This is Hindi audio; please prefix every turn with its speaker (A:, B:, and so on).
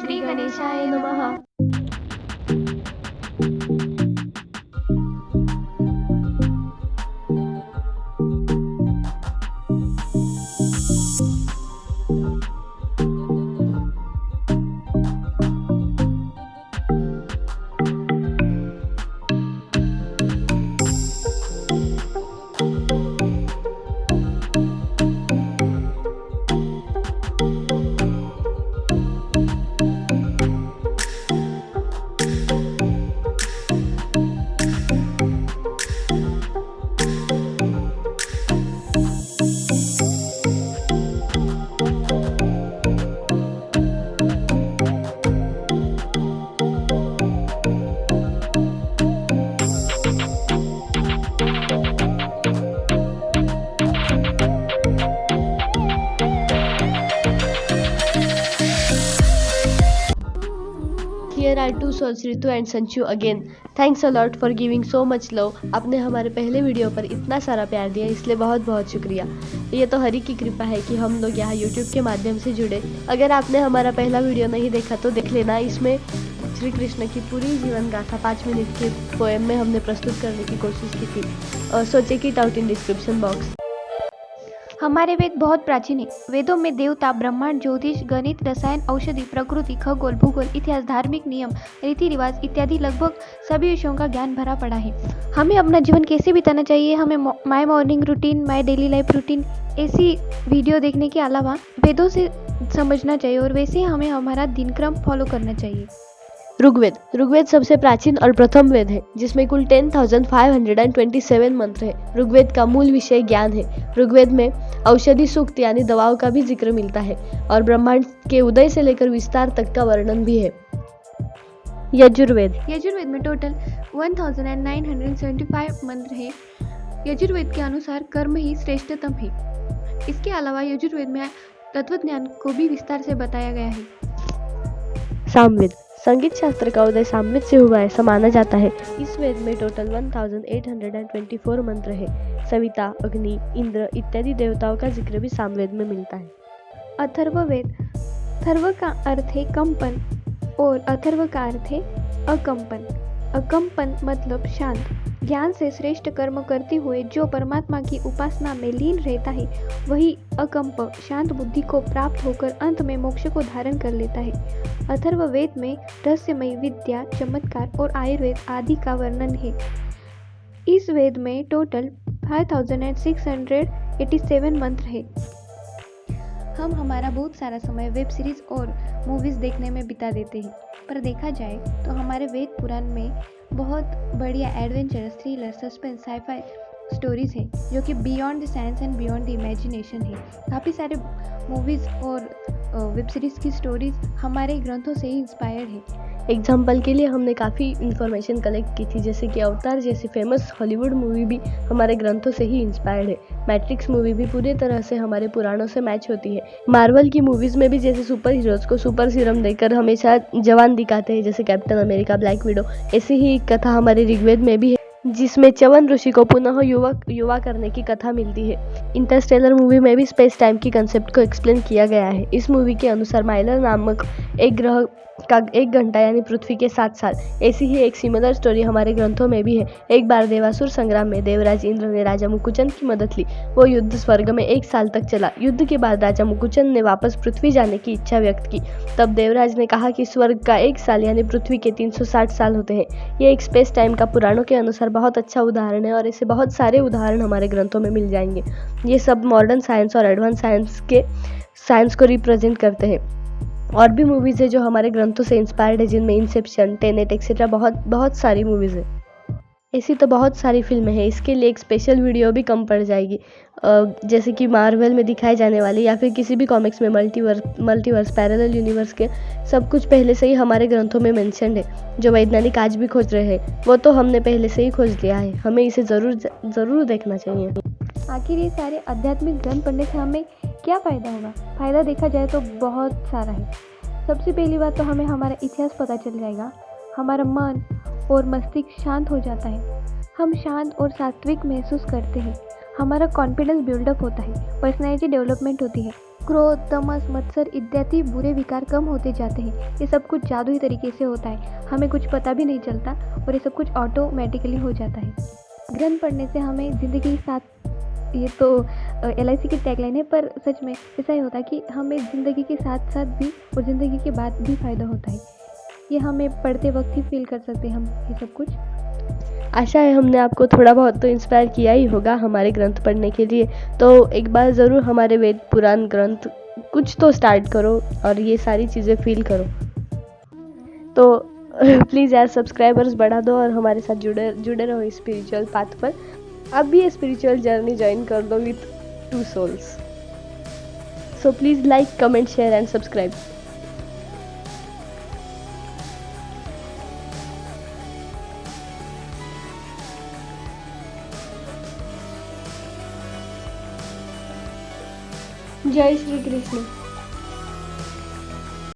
A: श्री गणेशाय नमः। Here are two souls, Ritu and Sanchu again. Thanks a lot for giving so much love. आपने हमारे पहले वीडियो पर इतना सारा प्यार दिया, इसलिए बहुत बहुत शुक्रिया। ये तो हरि की कृपा है कि हम लोग यहाँ YouTube के माध्यम से जुड़े। अगर आपने हमारा पहला वीडियो नहीं देखा तो देख लेना। इसमें श्री कृष्ण की पूरी जीवन गाथा 5 मिनट के पोएम में हमने प्रस्तुत करने की कोशिश की थी। So check it out in description box.
B: हमारे वेद बहुत प्राचीन है। वेदों में देवता, ब्रह्मांड, ज्योतिष, गणित, रसायन, औषधि, प्रकृति, खगोल, भूगोल, इतिहास, धार्मिक नियम, रीति रिवाज इत्यादि लगभग सभी विषयों का ज्ञान भरा पड़ा है। हमें अपना जीवन कैसे बिताना चाहिए, हमें my morning routine, my daily life routine ऐसी वीडियो देखने के अलावा वेदों से समझना चाहिए और वैसे हमें हमारा दिनक्रम फॉलो करना चाहिए।
A: ऋग्वेद सबसे प्राचीन और प्रथम वेद है, जिसमें कुल 10,527 मंत्र है। ऋग्वेद का मूल विषय ज्ञान है। ऋग्वेद में औषधि सूक्त यानी दवाओं का भी जिक्र मिलता है और ब्रह्मांड के उदय से लेकर विस्तार तक का वर्णन भी है।
B: यजुर्वेद में टोटल 1975 मंत्र है। यजुर्वेद के अनुसार कर्म ही श्रेष्ठतम है। इसके अलावा यजुर्वेद में तत्वज्ञान को भी विस्तार से बताया गया है।
A: सामवेद संगीत शास्त्र का उदय सामवेद से हुआ ऐसा माना जाता है। इस वेद में टोटल 1824 मंत्र है। सविता, अग्नि, इंद्र इत्यादि देवताओं का जिक्र भी सामवेद में मिलता है।
B: अथर्ववेद, थर्व का अर्थ है कंपन और अथर्व का अर्थ है अकंपन। अकंपन मतलब शांत। ज्ञान से श्रेष्ठ कर्म करते हुए जो परमात्मा की उपासना में लीन रहता है वही अकंप शांत बुद्धि को प्राप्त होकर अंत में मोक्ष को धारण कर लेता है। अथर्ववेद में रहस्यमय विद्या, चमत्कार और आयुर्वेद आदि का वर्णन है। इस वेद में टोटल 5687 मंत्र है। हम हमारा बहुत सारा समय वेब सीरीज और मूवीज देखने में बिता देते हैं, पर देखा जाए तो हमारे वेद पुराण में बहुत बढ़िया adventurous, thriller, suspense, sci-fi stories हैं जो कि beyond the science and beyond the imagination है। काफ़ी सारे मूवीज़ और वेब सीरीज़ की स्टोरीज हमारे ग्रंथों से ही इंस्पायर्ड है।
A: एग्जाम्पल के लिए हमने काफ़ी इन्फॉर्मेशन कलेक्ट की थी, जैसे कि अवतार जैसी फेमस हॉलीवुड मूवी भी हमारे ग्रंथों से ही इंस्पायर्ड है। मैट्रिक्स मूवी भी पूरी तरह से हमारे पुराणों से मैच होती है। मार्वल की मूवीज़ में भी जैसे सुपर हीरोज़ को सुपर सीरम देकर हमेशा जवान दिखाते हैं, जैसे कैप्टन अमेरिका, ब्लैक विडो, ऐसी ही एक कथा हमारे ऋग्वेद में भी है, जिसमें च्यवन ऋषि को पुनः युवा करने की कथा मिलती है। इंटरस्टेलर मूवी में भी स्पेस टाइम की कंसेप्ट को एक्सप्लेन किया गया है। इस मूवी के अनुसार माइलर नामक एक ग्रह का 1 घंटा यानी पृथ्वी के 7 साल। ऐसी ही एक सिमिलर स्टोरी हमारे ग्रंथों में भी है। एक बार देवासुर संग्राम में देवराज इंद्र ने राजा मुकुचन की मदद ली। वो युद्ध स्वर्ग में 1 साल तक चला। युद्ध के बाद राजा मुकुचन ने वापस पृथ्वी जाने की इच्छा व्यक्त की। तब देवराज ने कहा कि स्वर्ग का 1 साल यानी पृथ्वी के 360 साल होते हैं। ये एक स्पेस टाइम का पुराणों के अनुसार बहुत अच्छा उदाहरण है और ऐसे बहुत सारे उदाहरण हमारे ग्रंथों में मिल जाएंगे। ये सब मॉडर्न साइंस और एडवांस साइंस को रिप्रेजेंट करते हैं। और भी मूवीज़ है जो हमारे ग्रंथों से इंस्पायर्ड है, जिनमें इंसेप्शन, टेनेट एक्सेट्रा बहुत सारी मूवीज़ है। ऐसी तो बहुत सारी फिल्में हैं। इसके लिए एक स्पेशल वीडियो भी कम पड़ जाएगी, जैसे कि मार्वल में दिखाए जाने वाले या फिर किसी भी कॉमिक्स में मल्टीवर्स, पैरेलल यूनिवर्स के सब कुछ पहले से ही हमारे ग्रंथों में मेंशन्ड है। जो वैज्ञानिक आज भी खोज रहे हैं वो तो हमने पहले से ही खोज लिया है। हमें इसे ज़रूर देखना चाहिए।
B: आखिर ये सारे आध्यात्मिक ग्रंथ पढ़ने से हमें क्या फ़ायदा होगा? फ़ायदा देखा जाए तो बहुत सारा है। सबसे पहली बात तो हमें हमारा इतिहास पता चल जाएगा। हमारा मन और मस्तिष्क शांत हो जाता है। हम शांत और सात्विक महसूस करते हैं। हमारा कॉन्फिडेंस बिल्डअप होता है। पर्सनैलिटी डेवलपमेंट होती है। क्रोध, तमस, मत्सर इत्यादि बुरे विकार कम होते जाते हैं। ये सब कुछ जादुई तरीके से होता है, हमें कुछ पता भी नहीं चलता और ये सब कुछ ऑटोमेटिकली हो जाता है। ग्रंथ पढ़ने से हमें ज़िंदगी के साथ, ये तो LIC की टैगलाइन है, पर सच में ऐसा ही होता है कि हमें ज़िंदगी के साथ साथ भी और ज़िंदगी के बाद भी फ़ायदा होता है। ये हमें पढ़ते वक्त ही फील कर सकते हैं हम ये सब कुछ।
A: आशा है हमने आपको थोड़ा बहुत तो इंस्पायर किया ही होगा हमारे ग्रंथ पढ़ने के लिए। तो एक बार ज़रूर हमारे वेद पुराण ग्रंथ कुछ तो स्टार्ट करो और ये सारी चीज़ें फील करो। तो प्लीज़ यार सब्सक्राइबर्स बढ़ा दो और हमारे साथ जुड़े रहो स्पिरिचुअल पाथ पर। आप भी ये स्पिरिचुअल जर्नी ज्वाइन कर दो with 2 souls। So please like, comment, share and subscribe. जय श्री कृष्ण।